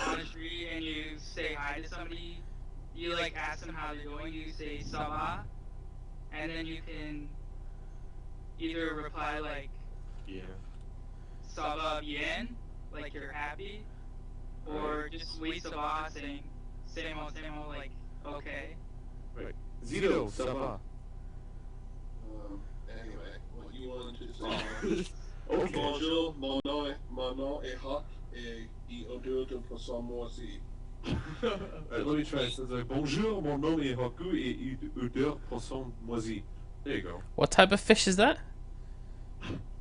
on the street and you say hi to somebody, you like ask them how they're going. You say "ça va," and then you can either reply like Yeah. "ça va bien," like you're happy, or just "oui ça va," saying same old, like okay. Right. Zito, ça va? Anyway, what you wanted to say. Okay. Bonjour, mon nom est Hawk, et odeur de poisson moisi. Alright, let me try this. It's like, bonjour, mon nom est Haku et odeur poisson moisi. There you go. What type of fish is that?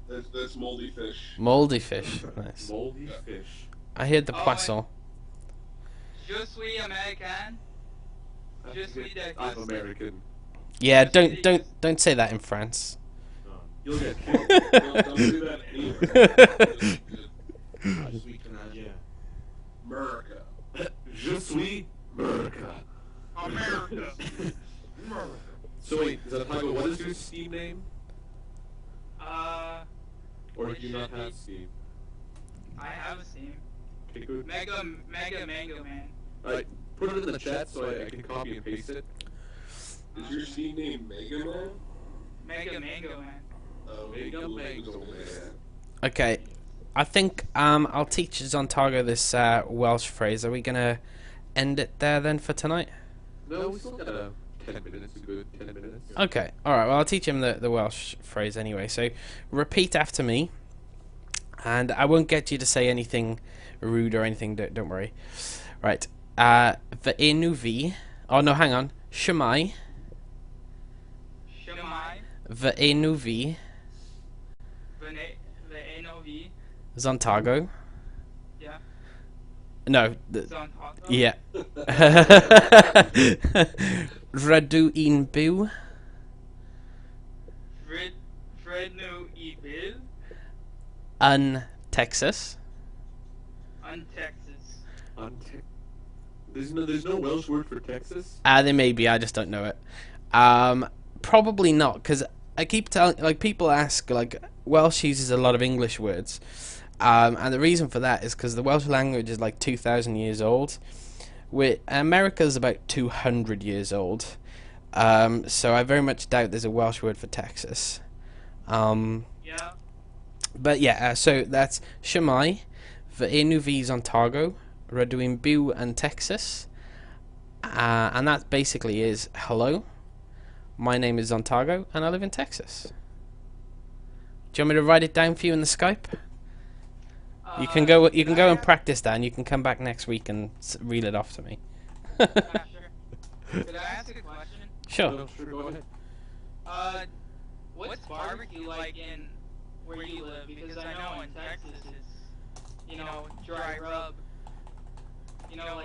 That's moldy fish. Moldy fish. Nice. Moldy fish. I heard the Oh, poisson. Je suis américain. Je suis de I'm American. Yeah, don't say that in France. You'll get killed. Don't do that anywhere. Sweet Canadian. America. Je suis America. America. So wait, Zantago, what is your Steam name? It Or do you not should have be- Steam? I have a Steam. Okay, good. Mega Mango Man. Alright, put it in the chat so I can copy and paste it. Is your Steam name Mega Man? Mega Mango Man. Oh, Mega Mango Man. Okay, I think I'll teach Zontago this Welsh phrase. Are we gonna end it there then for tonight? No, we still got 10 minutes, a good 10 minutes. Okay, alright, well I'll teach him the Welsh phrase anyway. So repeat after me, and I won't get you to say anything rude or anything, don't worry. Right, fy enw fi, oh no, hang on, Shemai, Shemai. fy enw fi, The NOV. Zontago. Yeah. No, Zontago. yeah. Rydw i'n byw Fred no Evil. yn Texas. On Texas. There's no Welsh word for Texas? There may be, I just don't know it. Probably not, because I keep telling, like, people ask, like, Welsh uses a lot of English words. And the reason for that is because the Welsh language is like 2,000 years old. America's about 200 years old. So I very much doubt there's a Welsh word for Texas. Yeah. But yeah, so that's Shemai, fy enw fi's Ontario, rydw i'n byw yn Texas. And that basically is, hello, my name is Zontago, and I live in Texas. Do you want me to write it down for you in the Skype? You can go and practice that, and you can come back next week and read it off to me. Sure. Could I ask a question? Sure. No, sure, go ahead. What's barbecue like in where you live? Because I know in Texas it's, dry rub.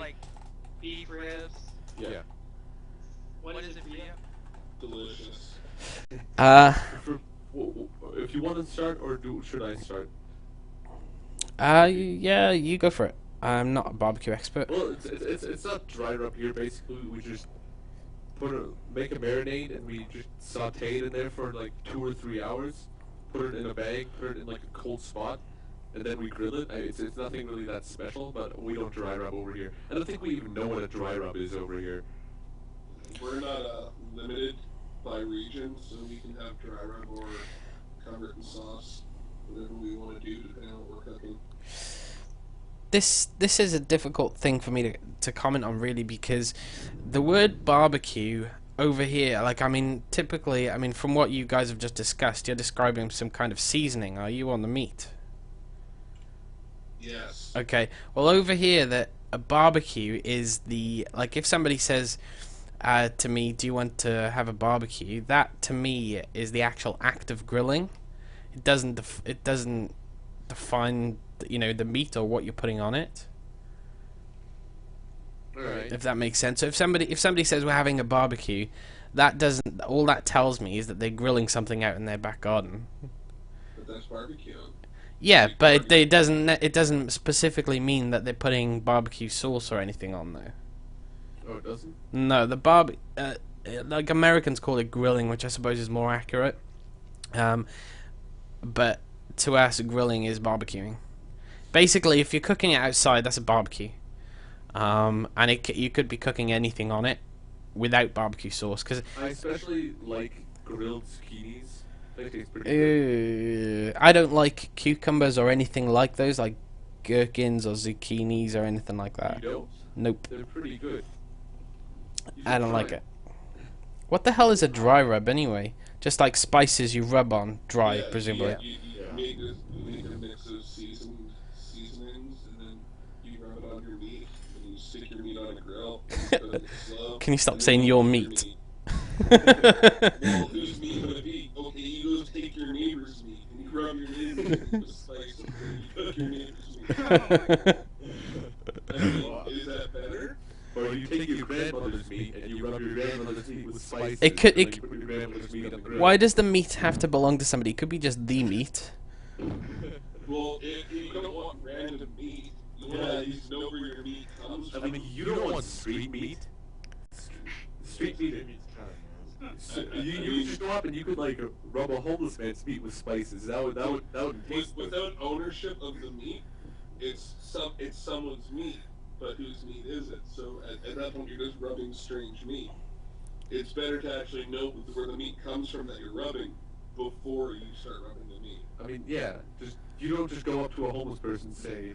Like beef ribs. Yeah. What is it for you? Delicious. If you want to start, or should I start? Yeah, you go for it. I'm not a barbecue expert. Well, it's not dry rub here. Basically, we just make a marinade and we just saute it in there for like 2 or 3 hours. Put it in a bag, put it in like a cold spot, and then we grill it. It's nothing really that special, but we don't dry rub over here. I don't think we even know what a dry rub is over here. We're not limited by region, so we can have dry rub or covered in sauce, whatever we want to do depending on what we're cooking. This is a difficult thing for me to comment on, really, because the word barbecue over here, like, typically, from what you guys have just discussed, you're describing some kind of seasoning. Are you on the meat? Yes. Okay. Well, over here, a barbecue is like, if somebody says to me, do you want to have a barbecue? That, to me, is the actual act of grilling. It doesn't define, the meat or what you're putting on it. Alright. If that makes sense. So if somebody says we're having a barbecue, all that tells me is that they're grilling something out in their back garden. But that's barbecue. Yeah, but it doesn't specifically mean that they're putting barbecue sauce or anything on there. Oh, it doesn't? No, like Americans call it grilling, which I suppose is more accurate. But to us, grilling is barbecuing. Basically, if you're cooking it outside, that's a barbecue. And you could be cooking anything on it without barbecue sauce. Cause I especially like grilled zucchinis. They taste pretty good. I don't like cucumbers or anything like those, like gherkins or zucchinis or anything like that. You don't? Nope, They're pretty good. You I should don't try like it. What the hell is a dry rub anyway? Just like spices you rub on dry, Yeah, presumably. You make a mix of seasonings, and then you rub it on your meat, and you stick your meat on a grill. Put it slow, Can you stop and then saying you your cook meat? Well, whose meat would it be? Okay, you go take your neighbor's meat and you rub your neighbor's meat with spice and then you cook your neighbor's meat. I mean, is that better? Or you take your grandmother's meat and you rub your grandmother's meat with spices. It could- and it then you put your grandmother's meat on the grill. Why does the meat have to belong to somebody? It could be just the meat. Well, if you don't want random meat, you want to at least know where your meat comes I from. mean, you don't want street meat. Street meat. You just go up and you could like rub a homeless man's meat with spices. That would taste good. Without ownership of the meat, it's someone's meat, but whose meat is it? So at that point, you're just rubbing strange meat. It's better to actually know where the meat comes from that you're rubbing before you start rubbing the meat. I mean, yeah. You don't just go up to a homeless person and say,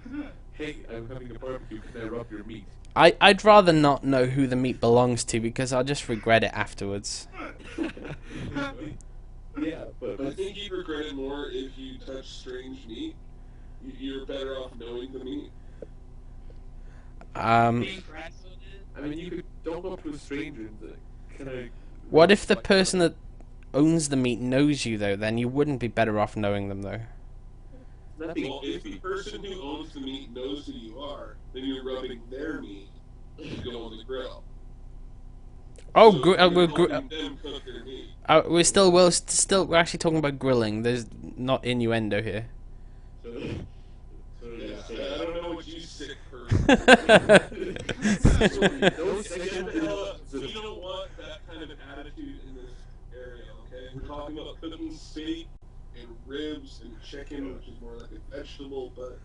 "Hey, I'm having a barbecue. Can I rub your meat?" I'd rather not know who the meat belongs to because I'll just regret it afterwards. Yeah, but I think you'd regret it more if you touch strange meat. You're better off knowing the meat. Being friends with it. I mean, you could don't go up to a stranger and say, "Can I?" What if the person that owns the meat knows you though? Then you wouldn't be better off knowing them though. That'd be Well, if the person who owns the meat knows who you are, then you're rubbing their meat to go on the grill. Oh, So we're you're helping them cook their meat. we're actually talking about grilling. There's not innuendo here. So Yeah, so I don't know what you sick person. So you don't want that kind of attitude in this area, okay? We're talking about cooking steak and ribs and chicken, which is more like a vegetable, but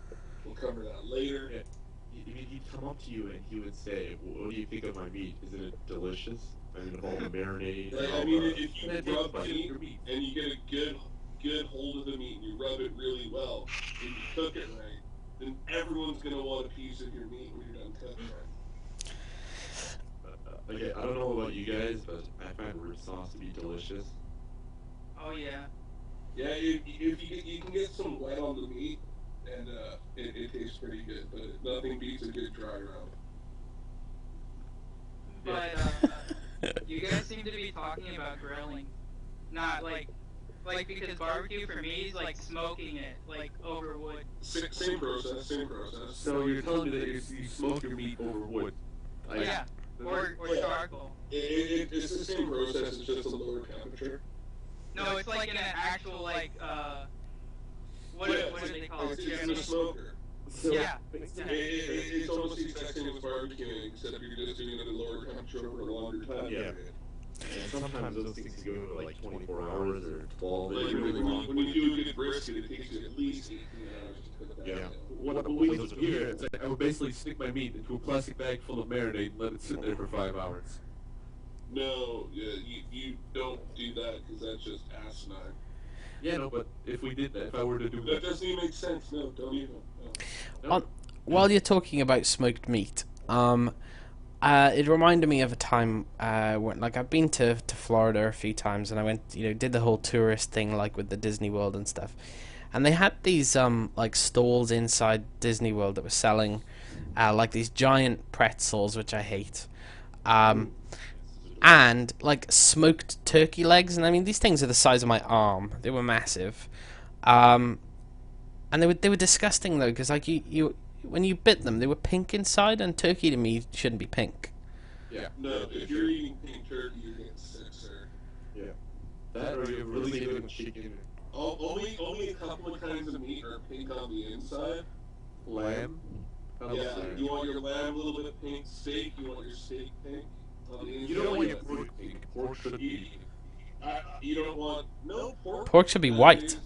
we'll cover that later. Yeah. He'd come up to you and he would say, "What do you think of my meat? Isn't it delicious? I mean, all the marinade." Like, I mean, if you rub the meat and you get a good hold of the meat and you rub it really well and you cook it right, then everyone's gonna want a piece of your meat when you're done cooking it. Okay, I don't know about you guys, but I find root sauce to be delicious. Oh yeah. Yeah, if you can get some wet on the meat, and it tastes pretty good, but nothing beats a good dry rub. But you guys seem to be talking about grilling, not like because barbecue for me is like smoking it like over wood. Same process. So you're telling me that you smoke your meat over wood? Yeah, or charcoal. It's the same process. It's just a lower temperature. No, it's like in an actual like what do they call it? It's in Chimney? the smoker. So, Yeah. It's almost the exact same as barbecuing, except you're just doing it at a lower temperature over a longer time Yeah. period. And sometimes those things go to like 24 hours or 12. Like, It's really long. when you do a good brisket, it takes you at least 18 hours to cook that. Yeah. down. What we do here is I would basically stick my meat into a plastic bag full of marinade and let it sit there for 5 hours. No, you don't do that because that's just asinine. Yeah, no, but if we did that, if I were to do That that, doesn't even make sense. No, don't even. No. While you're talking about smoked meat, it reminded me of a time when, like, I've been to Florida a few times, and I went, did the whole tourist thing, like with the Disney World and stuff, and they had these like stalls inside Disney World that were selling like these giant pretzels, which I hate, and like smoked turkey legs, and I mean these things are the size of my arm. They were massive, and they were disgusting though, because like you when you bit them, they were pink inside, and turkey to me shouldn't be pink. yeah. No, if you're eating pink turkey, you're getting sick, sir. Yeah. That or you're Really really good good chicken. Only a couple of kinds of meat are pink on the inside. lamb. Yeah, you want your lamb a little bit pink. Steak, you want your steak pink on the inside. You don't want your pork pink. Pork should be. You don't want pork. Pork should be white.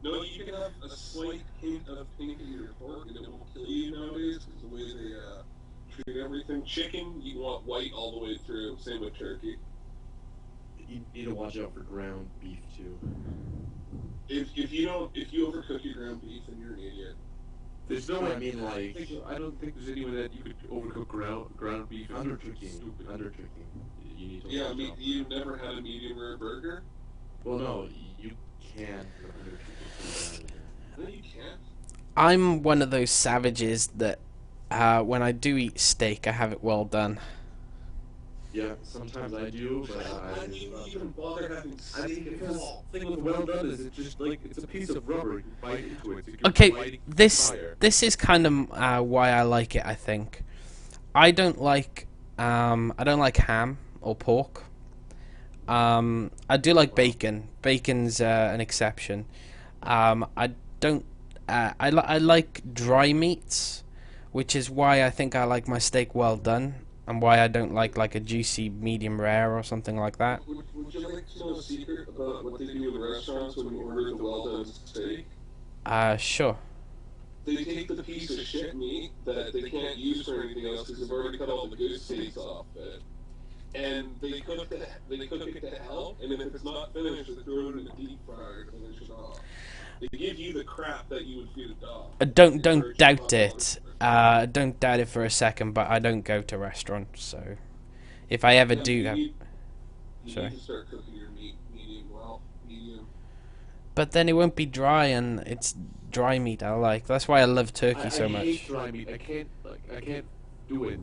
No, you can have a slight hint of pink in your pork, and it won't kill you nowadays because the way they treat everything. Chicken, you want white all the way through. Same with turkey. You need to watch out for ground beef too. If you overcook your ground beef, then you're an idiot. There's no I way. mean, like I don't think there's any way that you could overcook ground beef. It's undercooking. stupid. Undercooking. You need to Yeah, watch out. you never had a medium rare burger? Well, no, you can undercook it. No, you can't. I'm one of those savages that when I do eat steak, I have it well done. Yeah, sometimes I do, but Why do you even bother having I mean, steak because at all? the thing with well done is it's just like it's a piece of rubber. You bite into it. It's like Okay, you're biting this fire. this is kind of why I like it. I think I don't like ham or pork. I do like bacon. Bacon's an exception. I don't. I like dry meats, which is why I think I like my steak well done, and why I don't like a juicy medium rare or something like that. Would you like to know a secret about what they do in restaurants when you order the well-done steak? Sure. They take the piece of shit meat that they can't use for anything else because they've already cut all the good steaks off it, and they cook it to hell. And if it's not finished, they throw it in the deep fryer to finish it off. They give you the crap that you would feed a dog. Don't doubt it. Don't doubt it for a second, but I don't go to restaurants, so if I ever do, You sorry. need to start cooking your meat medium. But then it won't be dry, and it's dry meat I like. That's why I love turkey so I much. hate dry meat. I can't do it.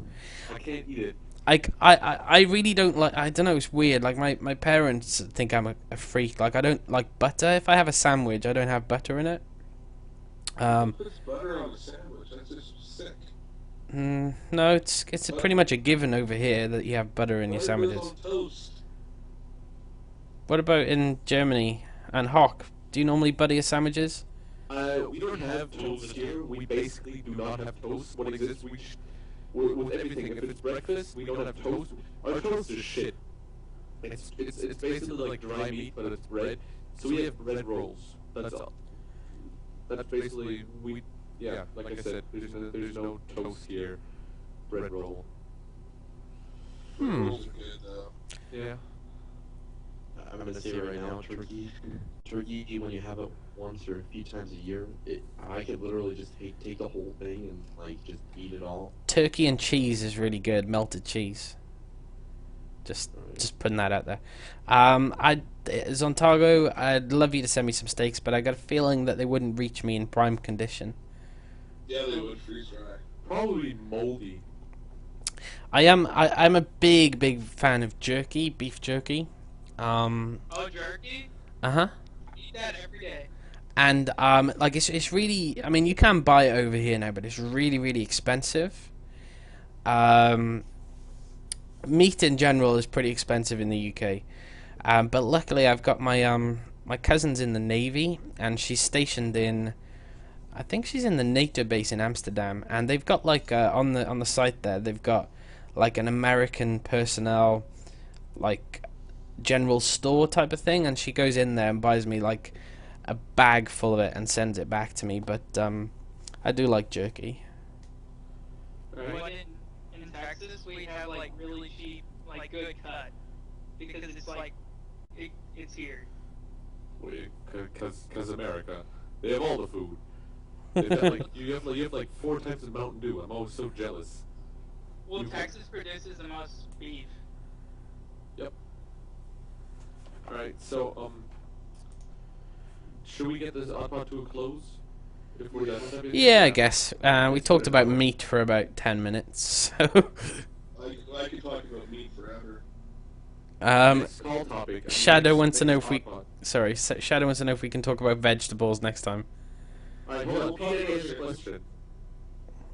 I can't eat it. I really don't like. I don't know. It's weird. Like my parents think I'm a freak. Like I don't like butter. If I have a sandwich, I don't have butter in it. Puts butter on a sandwich. That's just sick. No, it's pretty much a given over here that you have butter in your Butter goes sandwiches. on toast. What about in Germany and Hock? Do you normally butter your sandwiches? We don't have toast here. We basically do not have toast. What exists, with everything. If it's breakfast, we don't have toast. Our toast is shit. It's basically like dry meat, but it's bread. So we have bread rolls. That's all. That's basically like I said, there's no toast here. Bread roll. Rolls are good though. Yeah. I'm gonna say right now, turkey. When you have it once or a few times a year, I could literally just take the whole thing and like just eat it all. Turkey and cheese is really good. Melted cheese. Just putting that out there. Zontago, I'd love you to send me some steaks, but I got a feeling that they wouldn't reach me in prime condition. Yeah, they would freeze dry. Probably moldy. I'm a big fan of jerky, beef jerky. Oh, jerky? Uh-huh. Eat that every day. And like it's really, I mean, you can buy it over here now, but it's really expensive. Meat in general is pretty expensive in the UK. But luckily I've got my cousin's in the Navy, and she's stationed in, I think she's in the NATO base in Amsterdam, and they've got like on the site there, they've got like an American personnel like general store type of thing, and she goes in there and buys me like a bag full of it and sends it back to me. But I do like jerky. Right. But in Texas, we have like really cheap, like good cut, because it's like it's here. Because America, they have all the food. They've got, like, you have like 4 types of Mountain Dew. I'm always so jealous. Well, You- Texas produces the most beef. Yep. All right. So should we get this Oddpod to a close? If we're done with everything? Yeah, I guess. We talked about meat for about 10 minutes. So I could talk about meat forever. Next call topic. Shadow wants to know if we. Oddpod. Sorry, Shadow wants to know if we can talk about vegetables next time. All right, hold on. P Daddy, answer your question.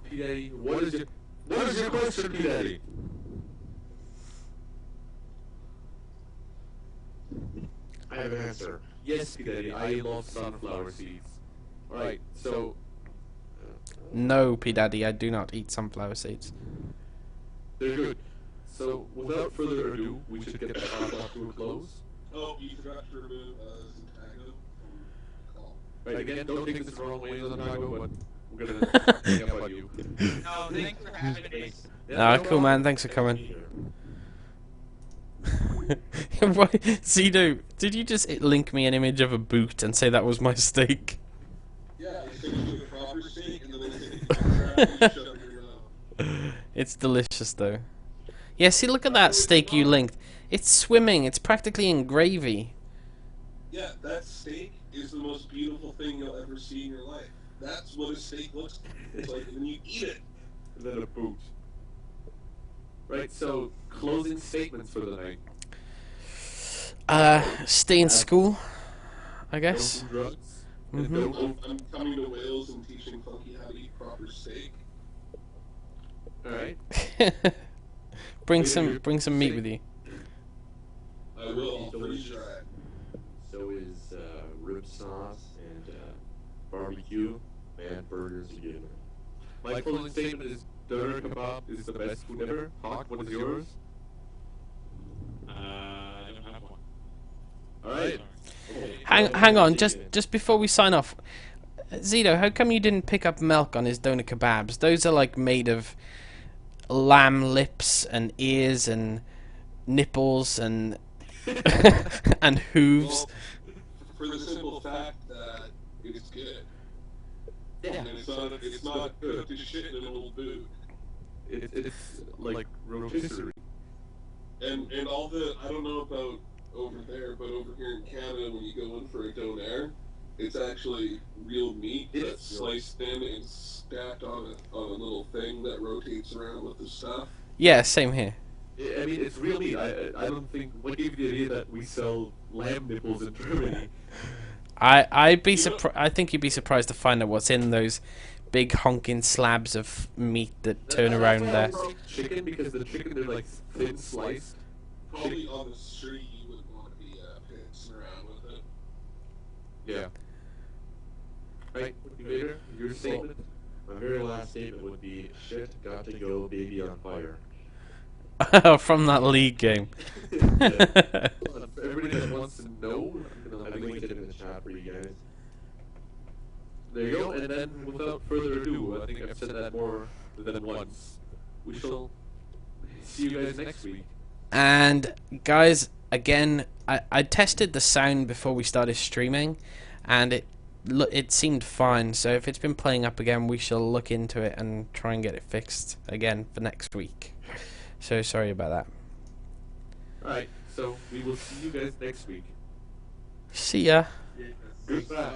P Daddy, what is your question, P Daddy? I have an answer. Yes, P Daddy, I love sunflower seeds. All right, so No, P Daddy, I do not eat sunflower seeds. they're good. So without further ado, we should get that Oddpod to a close. Oh, you forgot to remove Zintago from the call. Right, again, don't take this the wrong way, Zontago, but we're gonna hang up on you. No, thanks for having me. Ah, cool, man. Thanks for coming. What, Zido, did you just link me an image of a boot and say that was my steak? Yeah, they take you to a proper steak and then they take you to a crap and you shove it in your mouth. It's delicious, though. Yeah, see, look at that steak you linked. It's swimming. It's practically in gravy. Yeah, that steak is the most beautiful thing you'll ever see in your life. That's what a steak looks like when you eat it. And then a boot. Right. So closing statements for the night. Stay in school, I Don't guess. do drugs. Mhm. And don't. I'm coming to Wales and teaching Funky how to eat proper steak. All right. bring Later, some meat say- with you. I will. I'll freeze dry it. So is rib sauce and barbecue and burgers again. My closing statement is doner kebab is the best food ever. Hawk, what is yours? I don't have one. All right. Sorry. Hang on, just before we sign off, Zito, how come you didn't pick up milk on his doner kebabs? Those are like made of lamb lips and ears and nipples and and hooves. Well, for the simple fact that it's good. And it's not good to shit in an old boot. It's like rotisserie. And all the, I don't know about over there, but over here in Canada, when you go in for a donair, it's actually real meat that's sliced thin and stacked on a little thing that rotates around with the stuff. Yeah, same here. I mean, it's real meat. I don't think. What gave you the idea that we sell lamb nipples in Germany? I think you'd be surprised to find out what's in those big honking slabs of meat that turn around there. That's why I brought chicken, because the chicken are like thin sliced. Probably on the street, you wouldn't want to be pissing around with it. Yeah. Right, Vader, your statement. My very last statement would be shit got to go baby on fire. From that league game. For everybody that wants to know, I linked it in the chat for you guys. there you go. And then, without further ado, I think I've said that more than once. We shall see you guys next week. And guys, again, I tested the sound before we started streaming, and it seemed fine. So if it's been playing up again, we shall look into it and try and get it fixed again for next week. So sorry about that. Alright, so we will see you guys next week. See ya. Goodbye.